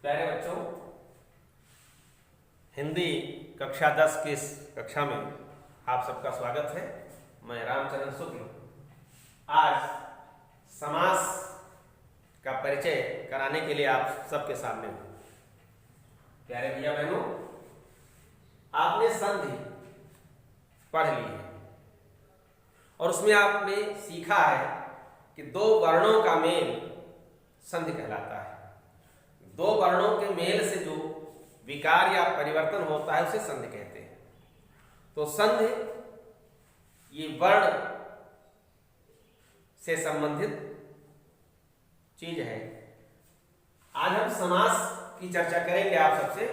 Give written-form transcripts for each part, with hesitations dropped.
प्यारे बच्चों, हिंदी कक्षा 10 की इस कक्षा में आप सबका स्वागत है। मैं रामचरण शुक्ल आज समास का परिचय कराने के लिए आप सबके सामने हूँ। प्यारे भैया बहनों, आपने संधि पढ़ ली है और उसमें आपने सीखा है कि दो वर्णों का मेल संधि कहलाता है। दो वर्णों के मेल से जो विकार या परिवर्तन होता है उसे संधि कहते हैं। तो संधि ये वर्ण से संबंधित चीज है। आज हम समास की चर्चा करेंगे आप सबसे।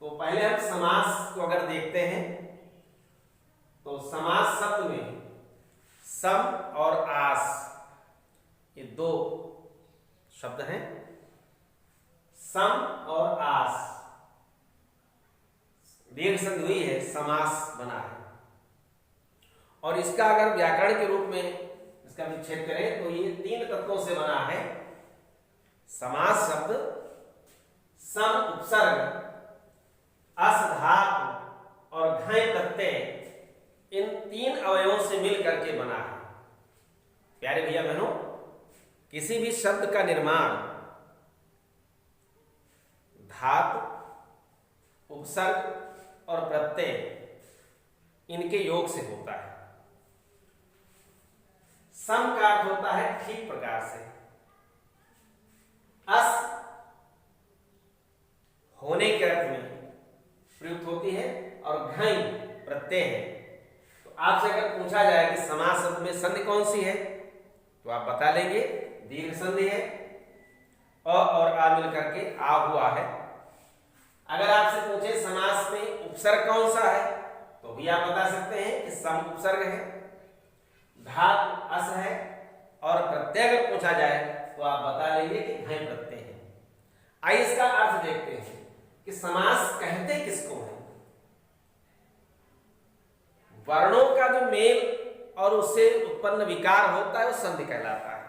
तो पहले हम समास को अगर देखते हैं तो समास शब्द में सम और आस ये दो शब्द हैं। सम और आस दीर्घ संधि हुई है, समास बना है। और इसका अगर व्याकरण के रूप में इसका विच्छेद करें तो ये तीन तत्वों से बना है। समास शब्द सम उपसर्ग, अस धातु और घय प्रत्यय इन तीन अवयवों से मिल करके बना है। प्यारे भैया बहनों, किसी भी शब्द का निर्माण धातु, उपसर्ग और प्रत्यय इनके योग से होता है। सम का अर्थ होता है ठीक प्रकार से। अस होने के अर्थ में प्रयुक्त होती है और घई प्रत्यय है। तो आपसे अगर पूछा जाए कि समास शब्द में संधि कौन सी है तो आप बता लेंगे दीर्घ संधि है। अ और आ मिलकर के आ हुआ है। अगर आपसे पूछे समास में उपसर्ग कौन सा है तो भी आप बता सकते हैं कि सम उपसर्ग है, धातु अस है और प्रत्यय अगर पूछा जाए तो आप बता लेंगे कि घय प्रत्यय है। आइए इसका अर्थ देखते हैं कि समास कहते किसको है। वर्णों का जो मेल और उससे उत्पन्न विकार होता है वो संधि कहलाता है।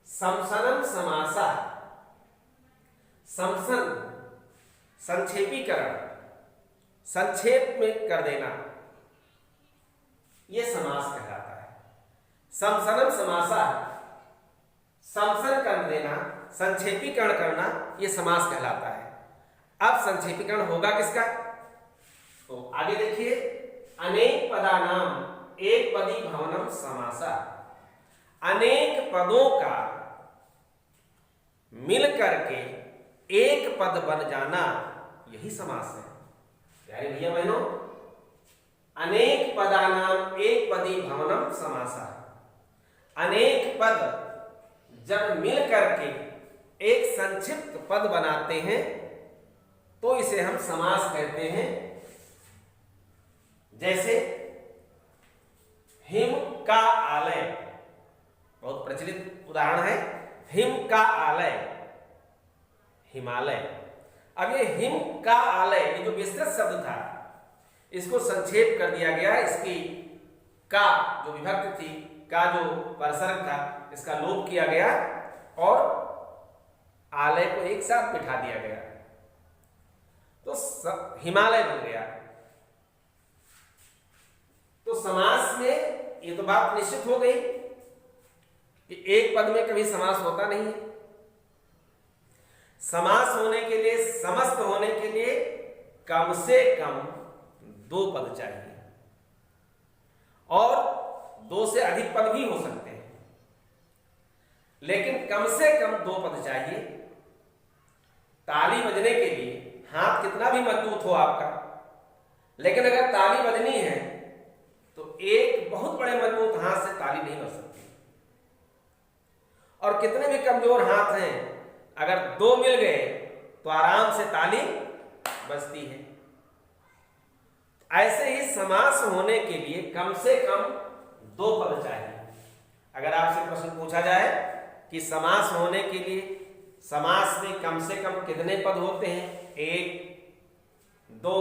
समसनम समासा, समसन संक्षेपीकरण, संक्षेप में कर देना, यह समास कहलाता है। समसनम समासा, समसन कर देना, संक्षेपीकरण करना, यह समास कहलाता है। अब संक्षेपीकरण होगा किसका तो आगे देखिए। अनेक पदानाम एक पदी भवनम समासा, अनेक पदों का मिल करके एक पद बन जाना यही समास है। प्यारे भैया बहनों, अनेक पदानाम एक पदी भवनम समासा, अनेक पद जब मिल करके एक संक्षिप्त पद बनाते हैं तो इसे हम समास कहते हैं। जैसे हिम का आलय, बहुत प्रचलित उदाहरण है। हिम का आलय, हिमालय। अब ये हिम का आलय, ये जो विस्तृत शब्द था इसको संक्षेप कर दिया गया। इसकी का जो विभक्ति थी, का जो परसर्ग था, इसका लोप किया गया और आलय को एक साथ बिठा दिया गया तो हिमालय बन गया। तो समास में ये तो बात निश्चित हो गई कि एक पद में कभी समास होता नहीं है। समास होने के लिए, समस्त होने के लिए कम से कम दो पद चाहिए और दो से अधिक पद भी हो सकते हैं, लेकिन कम से कम दो पद चाहिए। ताली बजने के लिए हाथ कितना भी मजबूत हो आपका, लेकिन अगर ताली बजनी है तो एक बहुत बड़े मजबूत हाथ से ताली नहीं बज सकती। और कितने भी कमजोर हाथ हैं, अगर दो मिल गए तो आराम से ताली बजती है। ऐसे ही समास होने के लिए कम से कम दो पद चाहिए। अगर आपसे प्रश्न पूछा जाए कि समास होने के लिए समास में कम से कम कितने पद होते हैं, एक, दो,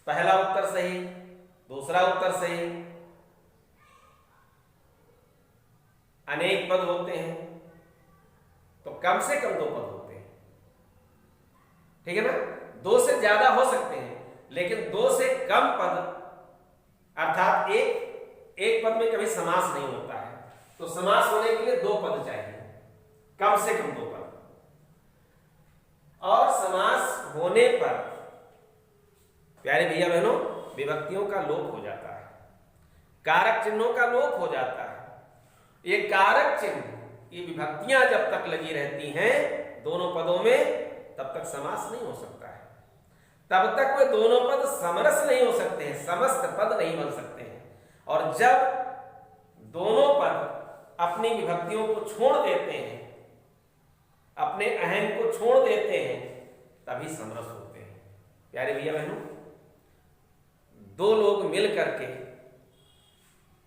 पहला उत्तर सही, दूसरा उत्तर सही। अनेक पद होते हैं तो कम से कम 2 पद होते हैं, ठीक है ना। 2 से ज्यादा हो सकते हैं, लेकिन 2 से कम पद, अर्थात एक पद में कभी समास नहीं होता है, तो समास होने के लिए 2 पद चाहिए, कम से कम 2 पद। और समास होने पर प्यारे भैया बहनों विभक्तियों का लोप हो जाता है, कारक चिन्हों का लोप हो जाता है। ये कारक चिन्ह, ये विभक्तियां जब तक लगी रहती हैं दोनों पदों में, तब तक समास नहीं हो सकता है, तब तक वे दोनों पद समरस नहीं हो सकते हैं, समस्त पद नहीं बन सकते हैं। और जब दोनों पद अपनी विभक्तियों को छोड़ देते हैं, अपने अहम को छोड़ देते हैं, तभी समरस होते हैं। प्यारे भैया बहनों, 2 लोग मिल करके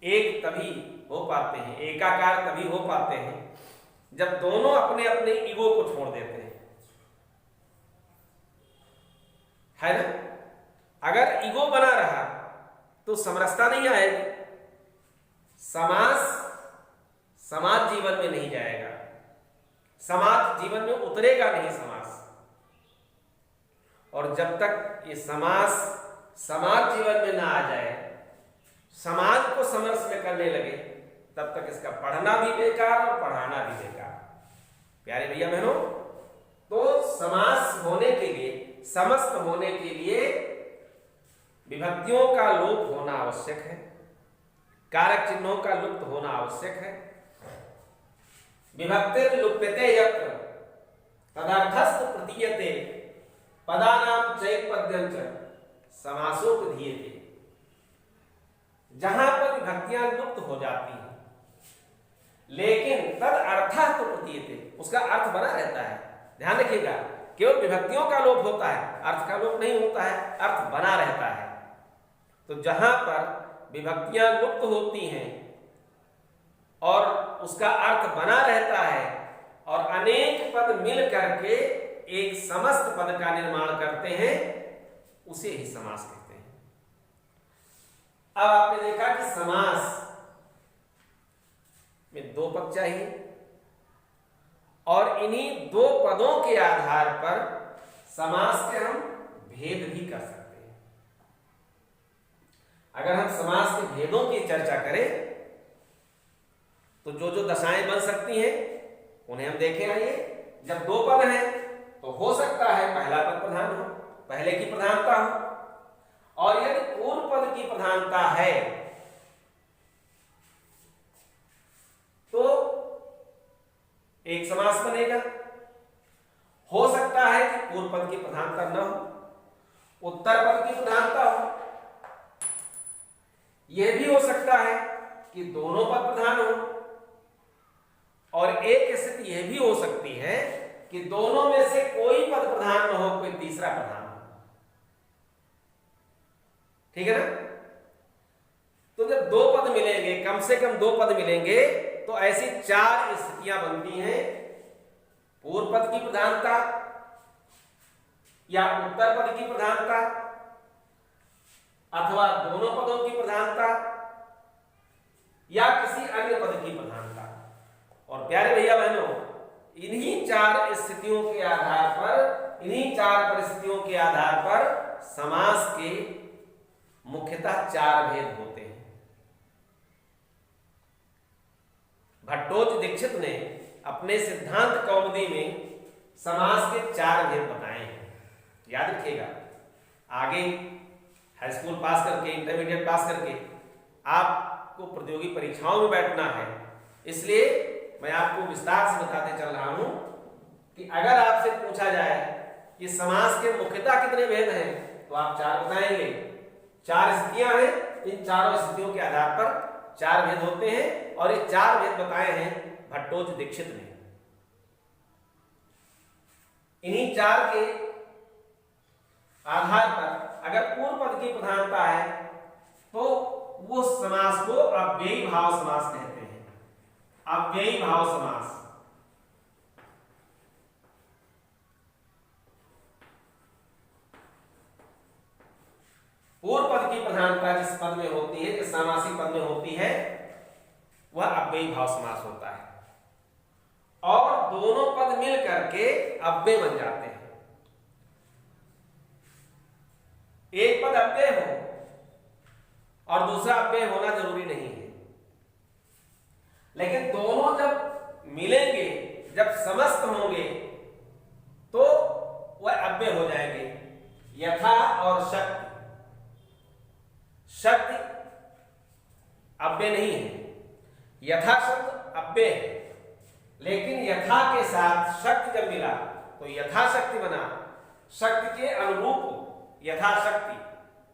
एक तभी हो पाते हैं, एकाकार तभी हो पाते हैं जब दोनों अपने अपने ईगो को छोड़ देते हैं, है ना। अगर ईगो बना रहा तो समरसता नहीं आएगी, समाज जीवन में नहीं जाएगा, समाज जीवन में उतरेगा नहीं समास। और जब तक ये समाज जीवन में ना आ जाए, समाज को समरस में करने लगे, तब तक इसका पढ़ना भी बेकार और पढ़ाना भी बेकार। प्यारे भैया बहनों, तो समास होने के लिए, समस्त होने के लिए विभक्तियों का लोप होना आवश्यक है, कारक चिन्हों का लुप्त होना आवश्यक है। विभक्तिर लुप्यते यत्र तदर्थस्थ प्रतीयते पदानाम चैपद्यं च समासोपधीयते। जहां पर विभक्तियां लुप्त हो जाती हैं, लेकिन तद अर्थः तो प्रतीयते, उसका अर्थ बना रहता है। ध्यान रखिएगा, केवल विभक्तियों का लोप होता है, अर्थ का लोप नहीं होता है, अर्थ बना रहता है। तो जहां पर विभक्तियां लुप्त होती हैं और उसका अर्थ बना रहता है और अनेक पद मिल करके एक समस्त पद का निर्माण करते हैं, उसे ही समास कहते हैं। अब आपने देखा कि समास में 2 पद चाहिए और इन्हीं 2 पदों के आधार पर समास के हम भेद भी कर सकते हैं। अगर हम समास के भेदों की चर्चा करें तो जो दशाएं बन सकती हैं उन्हें हम देखें। आइए, जब 2 पद हैं तो हो सकता है पहला पद प्रधान हो, पहले की प्रधानता हो, और यदि पूर्व पद की प्रधानता है तो एक समास बनेगा। हो सकता है कि पूर्व पद की प्रधानता न हो, उत्तर पद की प्रधानता हो। यह भी हो सकता है कि दोनों पद प्रधान हो, और एक स्थिति यह भी हो सकती है कि दोनों में से कोई पद प्रधान न हो, कोई तीसरा प्रधान हो। ठीक है ना। तो जब 2 पद मिलेंगे, कम से कम 2 पद मिलेंगे, तो ऐसी 4 स्थितियां बनती हैं। पूर्व पद की प्रधानता, या उत्तर पद की प्रधानता, अथवा दोनों पदों की प्रधानता, या किसी अन्य पद की प्रधानता। और प्यारे भैया बहनों, इन्हीं 4 स्थितियों के आधार पर, इन्हीं 4 परिस्थितियों के आधार पर समास के मुख्यतः 4 भेद होते हैं। भट्टोच दीक्षित ने अपने सिद्धांत कौमुदी में समास के 4 भेद बताए हैं। याद रखिएगा, आगे हाई स्कूल पास करके, इंटरमीडिएट पास करके आपको प्रतियोगी परीक्षाओं में बैठना है, इसलिए मैं आपको विस्तार से बताते चल रहा हूं कि अगर आपसे पूछा जाए कि समास के मुख्यतः कितने भेद हैं, तो आप 4 बताएंगे। 4 स्थितियां हैं, इन चारों स्थितियों के आधार पर 4 भेद होते हैं, और ये 4 भेद बताए हैं भट्टोच दीक्षित ने। इन्हीं 4 के आधार पर अगर पूर्व पद की प्रधानता है तो वो समास को अव्ययी भाव समास कहते हैं। अव्ययी भाव समास। पूर्व पद की प्रधानता जिस पद में होती है, जिस समासी पद में होती है, वह अव्ययी भाव समास होता है। और दोनों पद मिल करके अव्यय बन जाते हैं। एक पद अव्यय हो और दूसरा अव्यय होना जरूरी नहीं है, लेकिन दोनों जब मिलेंगे, जब समस्त होंगे, तो वह अव्यय हो जाएंगे। यथा और शक्ति, शक्ति अव्यय नहीं है, यथा शब्द अव्यय है, लेकिन यथा के साथ शक्ति जब मिला तो यथाशक्ति बना। शक्ति के अनुरूप यथाशक्ति,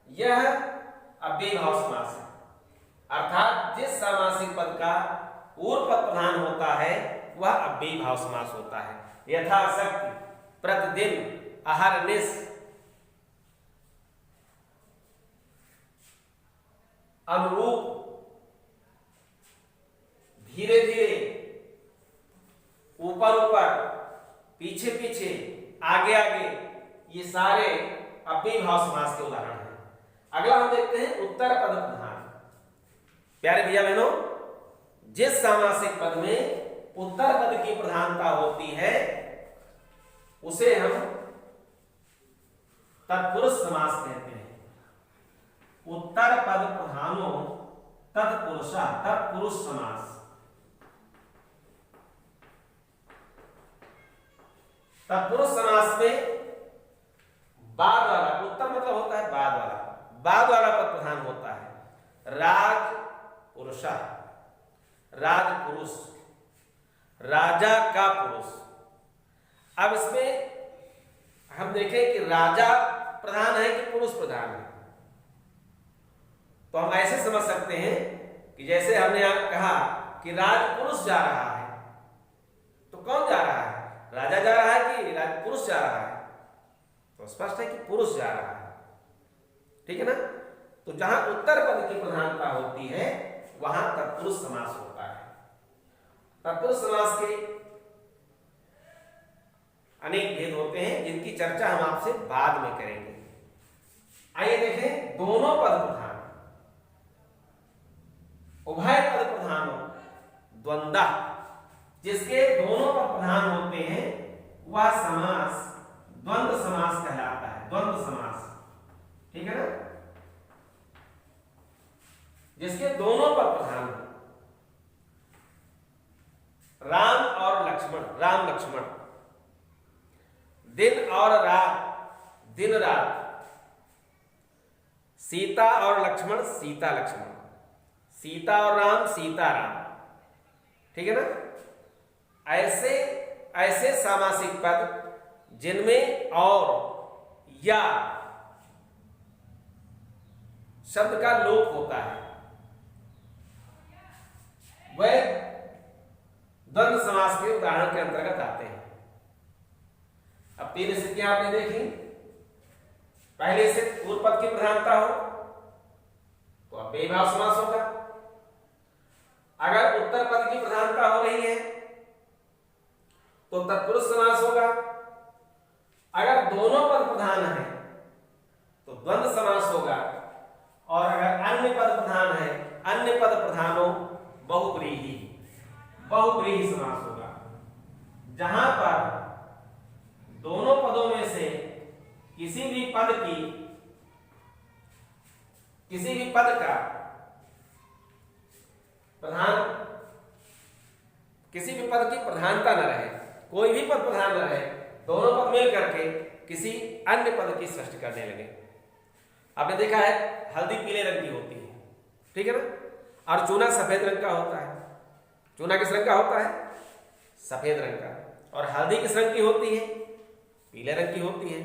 यह अव्ययी भाव समास है। अर्थात जिस सामासिक पद का पूर्व पद प्रधान होता है वह अव्ययी भाव समास होता है। यथाशक्ति, प्रतिदिन, अहर्निश, अनुरूप, धीरे धीरे, ऊपर ऊपर, पीछे पीछे, आगे आगे, ये सारे अव्ययी भाव समास के उदाहरण हैं। अगला हम देखते हैं उत्तर पद प्रधान। प्यारे भैया बहनों, जिस सामासिक पद में उत्तर पद की प्रधानता होती है उसे हम तत्पुरुष समास कहते हैं। उत्तर पद प्रधानो तत्पुरुषा, तत्पुरुष समास। तत्पुरुष समास में बाद वाला, उत्तर मतलब होता है बाद वाला, बाद वाला पद प्रधान होता है। राज पुरुषा, राज पुरुष, राजा का पुरुष। अब इसमें हम देखें कि राजा प्रधान है कि पुरुष प्रधान है, तो हम ऐसे समझ सकते हैं कि जैसे हमने कहा कि राज पुरुष जा रहा है, तो कौन जा रहा है? राजा जा रहा है कि राज पुरुष जा रहा है? तो स्पष्ट है कि पुरुष जा रहा है। ठीक है ना? तो जहां उत्तर पद की प्रधानता होती है वहां तत्पुरुष समास होता है। तत्पुरुष समास के अनेक भेद होते हैं जिनकी चर्चा हम आपसे बाद में करेंगे। आइए देखें दोनों पद प्रधान, उभय पद प्रधान हो, द्वंद्वा, जिसके दोनों पद प्रधान होते हैं वह समास द्वंद्व समास कहलाता है। द्वंद्व समास, ठीक है ना? जिसके दोनों पद प्रधान हो, राम और लक्ष्मण, राम लक्ष्मण, दिन और रात, दिन रात, सीता और लक्ष्मण, सीता लक्ष्मण, सीता और राम, सीता राम। ठीक है ना? ऐसे ऐसे सामासिक पद जिनमें और या शब्द का लोप होता है वह द्वंद्व समास के उदाहरण के अंतर्गत आते हैं। अब तीन स्थितियां आपने देखी। पहले से पूर्व पद की प्रधानता हो तो अव्ययी भाव समास होगा। अगर उत्तर पद की प्रधानता हो रही है तो तत्पुरुष समास होगा। अगर दोनों पद प्रधान है तो द्वंद्व समास होगा। और अगर अन्य पद प्रधान है, अन्य पद प्रधानो बहुव्रीहि, बहुव्रीहि समास होगा। जहां पर दोनों पदों में से किसी भी पद का प्रधान, किसी भी पद की प्रधानता न रहे, कोई भी पद प्रधान न रहे, दोनों पद मिल करके किसी अन्य पद की सृष्टि करने लगे। आपने देखा है हल्दी पीले रंग की होती है, ठीक है ना? और चूना सफेद रंग का होता है। चूना किस रंग का होता है? सफेद रंग का। और हल्दी किस रंग की होती है? पीले रंग की होती है।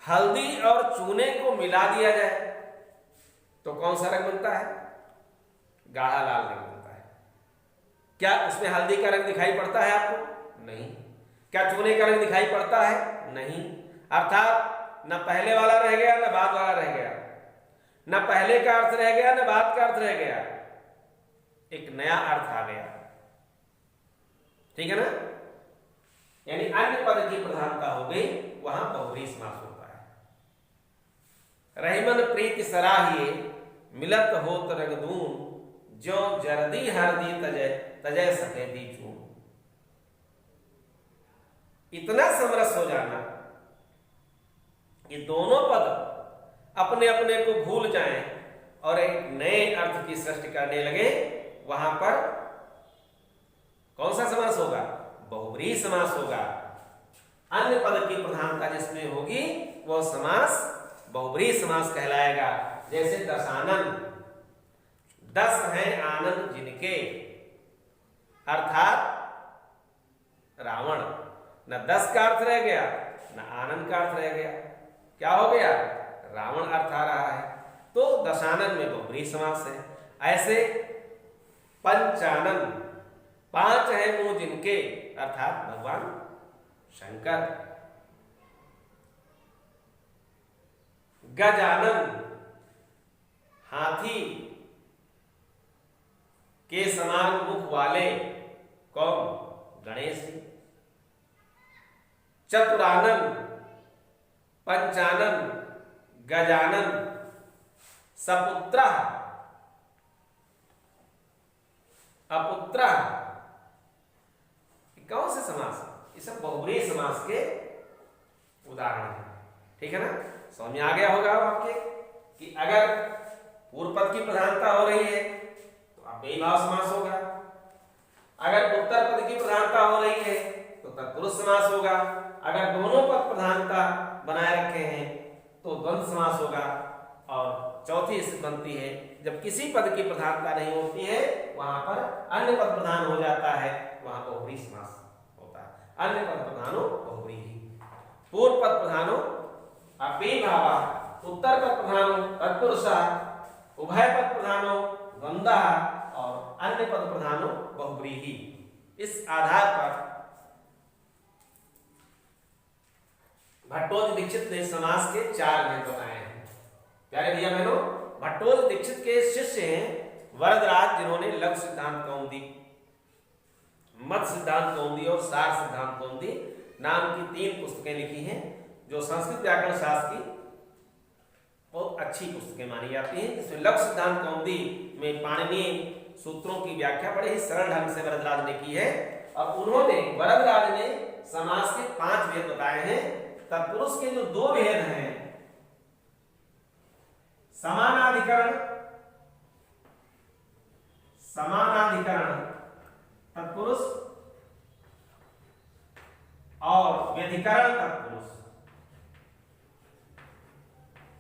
हल्दी और चूने को मिला दिया जाए तो कौन सा रंग बनता है? गाढ़ा लाल रंग बनता है। क्या उसमें हल्दी का रंग दिखाई पड़ता है आपको? नहीं। क्या चूने का रंग दिखाई पड़ता है? नहीं। अर्थात न पहले वाला रह गया न बाद वाला रह गया, न पहले का अर्थ रह गया न बाद का अर्थ रह गया, एक नया अर्थ आ गया। ठीक है ना? यानी अन्य पद की प्रधानता हो गई, वहां बहुव्रीहि समास होता है। रहीमन प्रीति सराहिए मिलत होत रंगदून, ज्यों जर्दी हरदी तजय तजय सफेदी चून। इतना समरस हो जाना कि दोनों पद अपने अपने को भूल जाएं और एक नए अर्थ की सृष्टि करने लगे, वहां पर कौन सा समास होगा? बहुब्रीहि समास होगा। अन्य पद की प्रधानता जिसमें होगी वह समास बहुब्रीहि समास कहलाएगा। जैसे दशानन, 10 हैं आनंद जिनके, अर्थात रावण, न 10 का अर्थ रह गया न आनंद का अर्थ रह गया, क्या हो गया? रावण अर्थ आ रहा है। तो दशानन में बहुब्रीहि समास है। ऐसे पंचानन, 5 हैं मुंह जिनके, अर्थात भगवान शंकर। गजानन, हाथी के समान मुख वाले, कौन? गणेश जी। चतुरानन, पंचानन, गजानन, सपुत्रः, अपुत्रः, कौन से समास? ये सब बहुब्रीहि समास के उदाहरण हैं। ठीक है ना? समझ में आ गया होगा आपके कि अगर पूर्व पद की प्रधानता हो रही है तो अव्ययी भाव समास होगा, अगर उत्तर पद की प्रधानता हो रही है तो तत्पुरुष समास होगा, अगर दोनों पद प्रधानता बनाए रखे हैं तो द्वंद्व समास होगा, और चौथी स्थिति बनती है जब किसी पद की प्रधानता नहीं होती है, वहां पर अन्य पद प्रधान हो जाता है, वहां बहुब्रीहि समास होता है। अन्य पद प्रधानो बहुब्रीहि, पूर्व पद प्रधानो अव्ययी भावा, उत्तर पद प्रधानो तत्पुरुषा, उभय पद प्रधानो द्वंद्वः और अन्य पद प्रधानो बहुब्रीहि। इस आधार पर भट्टोजी दीक्षित ने समास के 4 भेद बताए हैं। प्यारे भैया बहनों, भट्टोजी दीक्षित के शिष्य हैं वरदराज, जिन्होंने लघु सिद्धांत कौमुदी, मत सिद्धांत कौमुदी और सार सिद्धांत कौमुदी नाम की 3 पुस्तकें लिखी हैं, जो संस्कृत व्याकरण शास्त्र की बहुत अच्छी पुस्तकें मानी जाती हैं। इसमें लघु सिद्धांत कौमुदी में पाणिनीय सूत्रों की व्याख्या बड़े ही सरल ढंग से वरदराज ने की है, और उन्होंने, वरदराज ने समास के 5 भेद बताए हैं। तत्पुरुष के जो 2 भेद हैं, समानाधिकरण, समानाधिकरण तत्पुरुष और व्यधिकरण तत्पुरुष,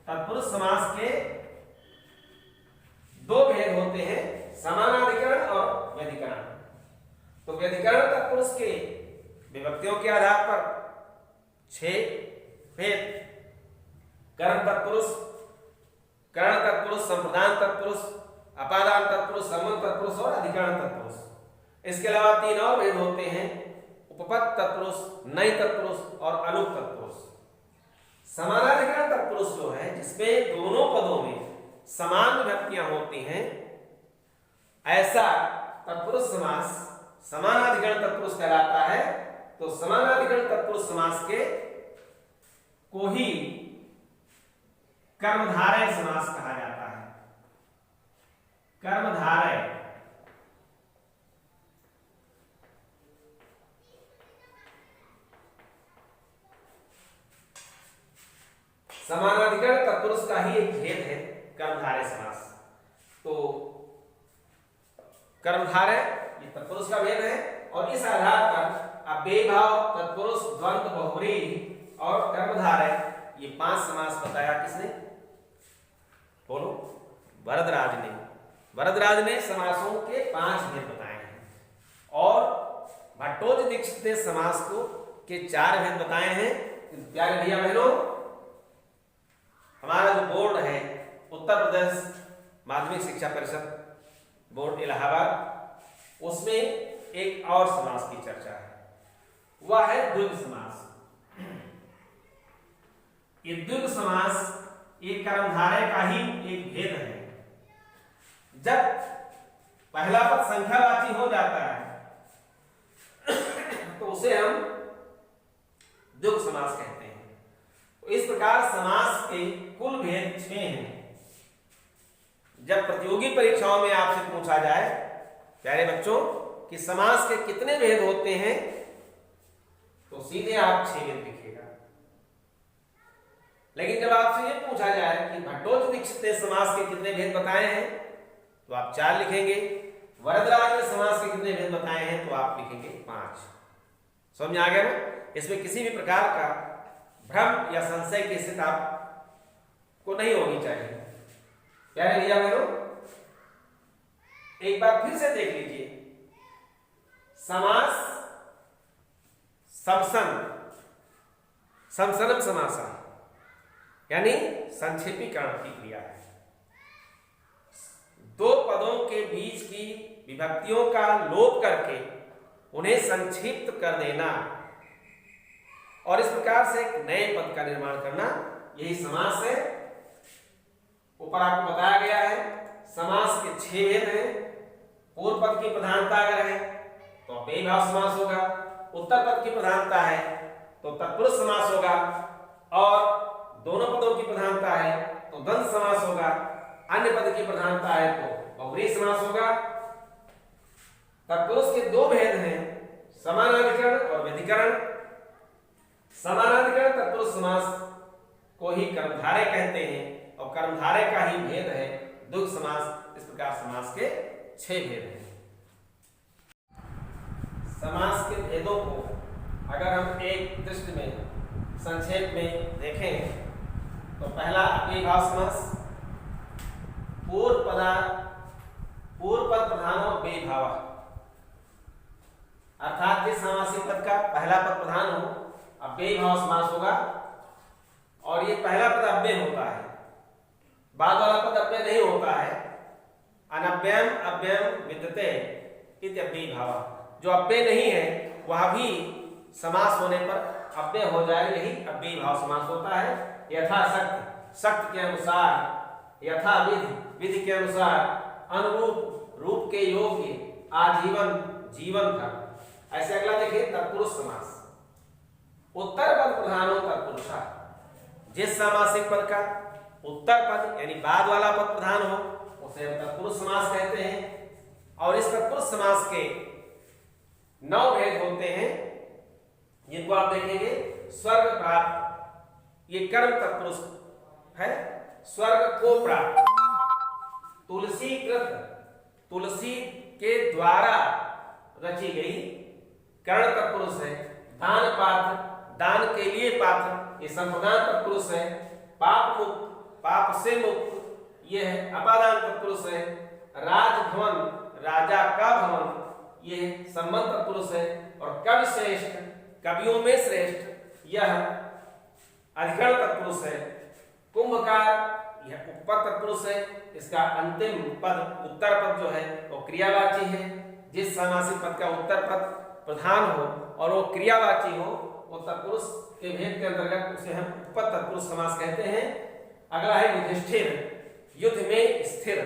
तत्पुरुष समास के 2 भेद होते हैं, समानाधिकरण और व्यधिकरण। तो व्यधिकरण तत्पुरुष के विभक्तियों के आधार पर 6 भेद, कर्म तत्पुरुष, करण तत्पुरुष, संप्रदान तत्पुरुष, अपादान तत्पुरुष, संबंध तत्पुरुष और अधिकरण तत्पुरुष। इसके अलावा 3 और भेद होते हैं, उपपद तत्पुरुष, नई तत्पुरुष और अनुप तत्पुरुष। समानाधिकरण तत्पुरुष जो है, जिसमें दोनों पदों में समान विभक्तियां होती हैं, ऐसा तत्पुरुष समास समानाधिकरण तत्पुरुष कहलाता है। तो समानाधिकरण तत्पुरुष समास के को ही कर्मधारय समास कहा जाता है। कर्मधारय, समानाधिकरण तत्पुरुष का ही एक भेद है कर्मधारय समास। तो कर्मधारय ये तत्पुरुष का भेद है, और इस आधार पर अव्ययी भाव, तत्पुरुष, द्वंद्व, बहुब्रीहि और कर्मधारय, ये 5 समास बताया किसने? बोलो, वरदराज ने। वरदराज ने समासों के 5 भेद बताए हैं, और भट्टोजी दीक्षित ने समास को के 4 भेद बताए हैं। प्यारे भैया बहनों, हमारा जो बोर्ड है उत्तर प्रदेश माध्यमिक शिक्षा परिषद बोर्ड इलाहाबाद, उसमें एक और समास की चर्चा है, वह है द्विगु समास। ये द्विगु समास ये कर्मधारय का ही एक भेद है। जब पहला पद संख्यावाची हो जाता है तो उसे हम द्विगु समास कहते हैं। तो इस प्रकार समास के कुल भेद 6 हैं। जब प्रतियोगी परीक्षाओं में आपसे पूछा जाए प्यारे बच्चों कि समास के कितने भेद होते हैं, तो सीधे आप 6 भेद लिखिएगा। लेकिन जब आपसे ये पूछा जाए कि भट्टोजी दीक्षित ने समास के कितने भेद बताए हैं तो आप 4 लिखेंगे। वरदराज ने समास के कितने भेद बताए हैं तो आप लिखेंगे 5। समझ में आ गया ना? इसमें किसी भी प्रकार का भ्रम या संशय की स्थिति आपको नहीं होनी चाहिए। प्यारे भैया बहनों, एक बार फिर से देख लीजिए। समास समसन, समसनम समासा यानी संक्षेपीकरण की क्रिया है। दो पदों के बीच की विभक्तियों का लोप करके उन्हें संक्षिप्त कर देना और इस प्रकार से एक नए पद का निर्माण करना, यही समास है। ऊपर आपको बताया गया है समास के 6 भेद हैं। पूर्व पद की प्रधानता अगर है तो अव्ययी भाव समास होगा, उत्तर पद की प्रधानता है तो तत्पुरुष समास होगा, और दोनों पदों की प्रधानता है तो द्वंद्व समास होगा, अन्य पद की प्रधानता है तो बहुव्रीहि समास होगा। तत्पुरुष के 2 भेद हैं, समानाधिकरण और व्यधिकरण। समानाधिकरण तत्पुरुष समास को ही कर्मधारय कहते हैं और कर्मधारय का ही भेद है द्विगु समास। इस प्रकार समास के 6 भेद हैं। समास के भेदों को अगर हम एक दृष्टि में संक्षेप में देखें तो पहला अव्ययी भाव समास, पूर्व पद प्रधानो अव्ययी भाव, अर्थात जिस समासिक पद का पहला पद प्रधान हो अव्ययी भाव समास होगा, और ये पहला पद अव्यय होता है, बाद वाला पद अव्यय नहीं होता है। अनव्ययम अव्ययम विद्यते इति अव्ययी भाव, जो अव्यय नहीं है वह भी समास होने पर अव्यय हो जाएगा, यही अव्ययी भाव समास होता है। यथाशक्ति, शक्ति के अनुसार, यथा विधि, विधि के अनुसार, अनुरूप, रूप के योग्य, आजीवन, जीवन का। ऐसे अगला देखिए तत्पुरुष समास। उत्तर पद प्रधानो तत्पुरुषा, जिस सामासिक पद का उत्तर पद यानी बाद वाला पद प्रधान हो उसे हम तत्पुरुष समास कहते हैं। और इस तत्पुरुष समास के 9 भेद होते हैं, जिनको आप देखेंगे। स्वर्ग प्राप्त, ये कर्म तत्पुरुष है, स्वर्ग को प्राप्त। तुलसी कृत, तुलसी के द्वारा रची गई कर्ण तत्पुरुष है। दान पात्र, दान के लिए पात्र, ये संप्रदान तत्पुरुष है। पाप मुक्त, पाप से मुक्त, ये है अपादान तत्पुरुष है। राजभवन, राजा का भवन, ये संबंध तत्पुरुष है। और कवि श्रेष्ठ, कवियों में श्रेष्ठ, यह अधिकरण तत्पुरुष है। कुंभकार, यह उपपद तत्पुरुष है। इसका अंतिम पद उत्तर पद जो है वो क्रियावाची है। जिस समासिक पद का उत्तर पद प्रधान हो और वो क्रियावाची हो वो तत्पुरुष के भेद के अंतर्गत उसे हम उपपद तत्पुरुष समास कहते हैं। अगला है युधिष्ठिर, युद्ध में स्थिर।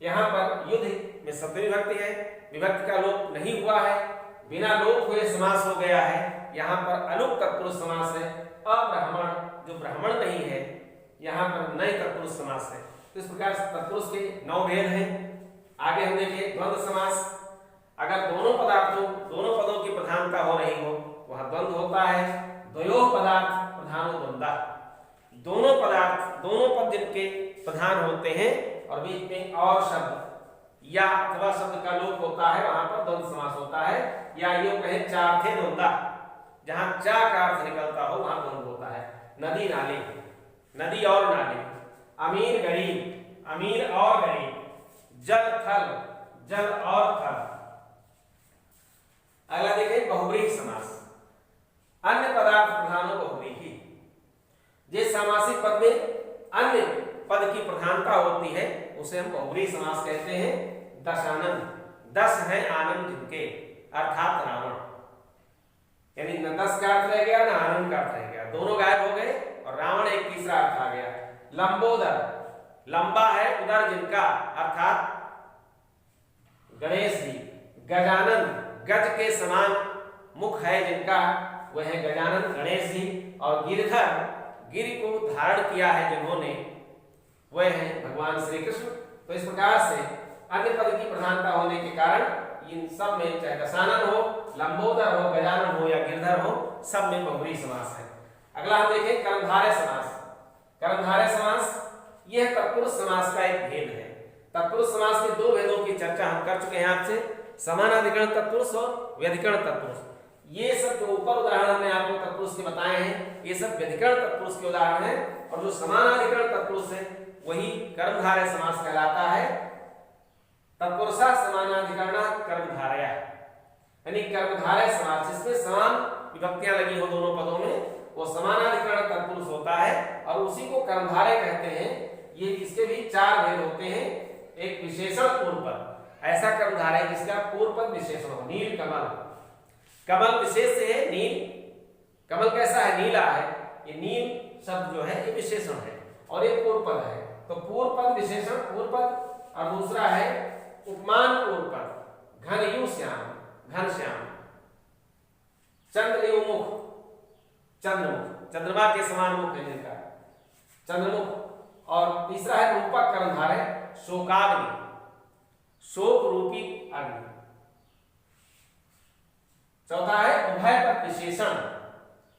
यहां पर युद्ध में सप्तमी विभक्ति है, विभक्ति का लोप नहीं हुआ है, बिना लोप हुए समास हो गया है। यहां पर अलुप तत्पुरुष समास है। अब्राह्मण, जो ब्राह्मण नहीं है, यहां पर नए तत्पुरुष समास है। तो इस प्रकार से तत्पुरुष के 9 भेद हैं। आगे हम देखिए द्वंद्व समास। अगर दोनों पदों की प्रधानता हो रही हो वह द्वंद्व होता है। द्वयोः पदार्थ प्रधानो द्वंद्वः, दोनों पद जिनके प्रधान होते हैं और बीच में और शब्द या अथवा शब्द का लोप होता है वहां पर द्वंद्व समास होता है। या यूं कहें चार्थे द्वंद्वः, जहां चा का अर्थ निकलता हो वहां द्वंद्व होता है। नदी नाले, नदी और नाले। अमीर गरीब, अमीर और गरीब। जल थल, जल और थल। अगला देखें बहुव्रीहि समास। अन्य पदार्थ प्रधानो बहुव्रीहि, जिस सामासिक पद में अन्य पद की प्रधानता होती है उसे हम बहुव्रीहि समास कहते हैं। दशानन, 10 है आनंद जिनके, अर्थात रावण। यानी न 10 का अर्थ रह गया न आनंद का अर्थ रह गया, दोनों गायब हो गए और रावण एक तीसरा अर्थ आ गया। लंबोदर, लंबा है उदर जिनका, अर्थात गणेश जी। गजानन, गज के समान मुख है जिनका, वह है गजानन गणेश जी। और गिरधर, गिर को धारण किया है जिन्होंने, वह है भगवान श्री कृष्ण। तो इस प्रकार से अन्य पद की प्रधानता होने के कारण इन सब में, चाहे दशानन हो, लंबोदर हो, गजानन हो या गिरधर हो, सब में बहुव्रीहि समास है। अगला हम देखें कर्मधारय समास। कर्मधारय समास यह तत्पुरुष समास का एक भेद है। तत्पुरुष समास के दो भेदों की चर्चा हम कर चुके हैं आपसे, समानाधिकरण तत्पुरुष और व्यधिकरण तत्पुरुष। ये सब जो ऊपर उदाहरण हमने आपको तत्पुरुष के बताए हैं, ये सब व्यधिकरण तत्पुरुष के उदाहरण हैं, और जो समानाधिकरण तत्पुरुष है वही कर्मधारय समास कहलाता है। तत्पुरुषा समानाधिकरणा कर्मधारया, यानी कर्मधारय समास जिसमें समान विभक्तियां लगी हो दोनों पदों में, वो समानाधिकरण तत्पुरुष होता है और उसी को कर्मधारय कहते हैं। ये इसके भी चार भेद होते हैं। एक विशेषण पूर्व पद, ऐसा कर्मधारय जिसका पूर्व पद विशेषण हो। नील कमल, कमल विशेष से है, नील कमल कैसा है, नीला है, ये नील शब्द जो है ये विशेषण है और ये पूर्व पद है। तो पूर्व पद विशेषण पूर्व पद, और दूसरा है उपमान पूर्व पद, घनयु श्याम, घनश्याम, चंद्रयुमुख, चंद्रमुख, चंद्रमा के समान मुख है जिनका, चंद्रमुख। और तीसरा है रूपक कर्मधारय शोकाग्नि, शोक रूपी अग्नि। चौथा है उभय पद विशेषण,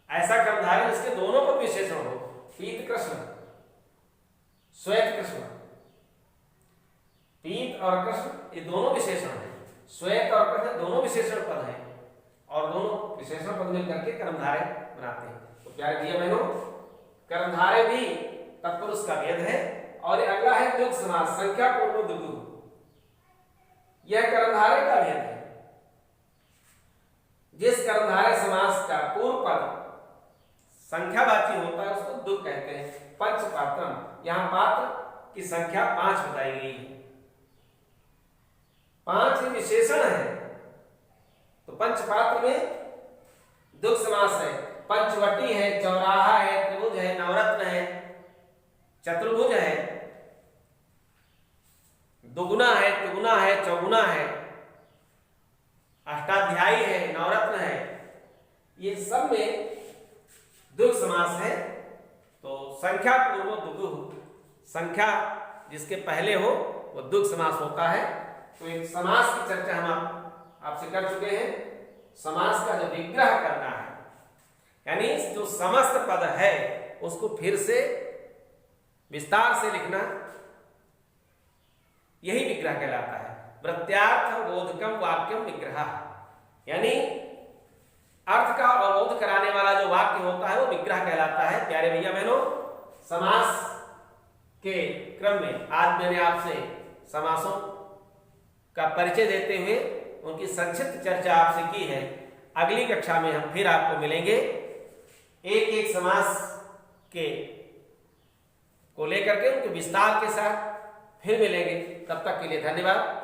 ऐसा कर्मधारय जिसके दोनों पद विशेषण हो। पीत कृष्ण, श्वेत कृष्ण, पीत और कृष्ण ये दोनों विशेषण हैं, श्वेत और कृष्ण दोनों विशेषण पद हैं, और दोनों विशेषण पद मिलकर के कर्मधारय बनाते हैं। तो प्यारे भैया बहनों, कर्मधारय भी तत्पुरुष का भेद है। और अगला है द्विगु समास, संख्या पूर्व द्विगु, यह कर्मधारय का भेद है। जिस कर्मधारय समास का पूर्व पद संख्यावाची होता है उसको द्विगु कहते हैं। पंचपात्रम, यहां पात्र की संख्या 5 बताई गई है, 5 विशेषण है। तो पंचपात्र में द्विगु समास है। पंचवटी है, चौराहा है, त्रिभुज है, नवरत्न है, चतुर्भुज है, दुगुना है, त्रिगुना है, चौगुना है, अष्टाध्यायी है, नवरत्न है, ये सब में द्विगु समास है। तो संख्या पूर्व द्विगु, संख्या जिसके पहले हो वो द्विगु समास होता है। तो एक समास की चर्चा हम आपसे कर चुके हैं। समास का जो विग्रह करना है, यानी जो समस्त पद है उसको फिर से विस्तार से लिखना, यही विग्रह कहलाता है। प्रत्यार्थ बोधकम वाक्यम विग्रह, यानी अर्थ का अवबोध कराने वाला जो वाक्य होता है वो विग्रह कहलाता है। प्यारे भैया बहनों, समास के क्रम में आज मैंने आपसे समासों का परिचय देते हुए उनकी संक्षिप्त चर्चा आपसे की है। अगली कक्षा में हम फिर आपको मिलेंगे, एक एक समास के को लेकर के उनके विस्तार के साथ फिर मिलेंगे। तब तक के लिए धन्यवाद।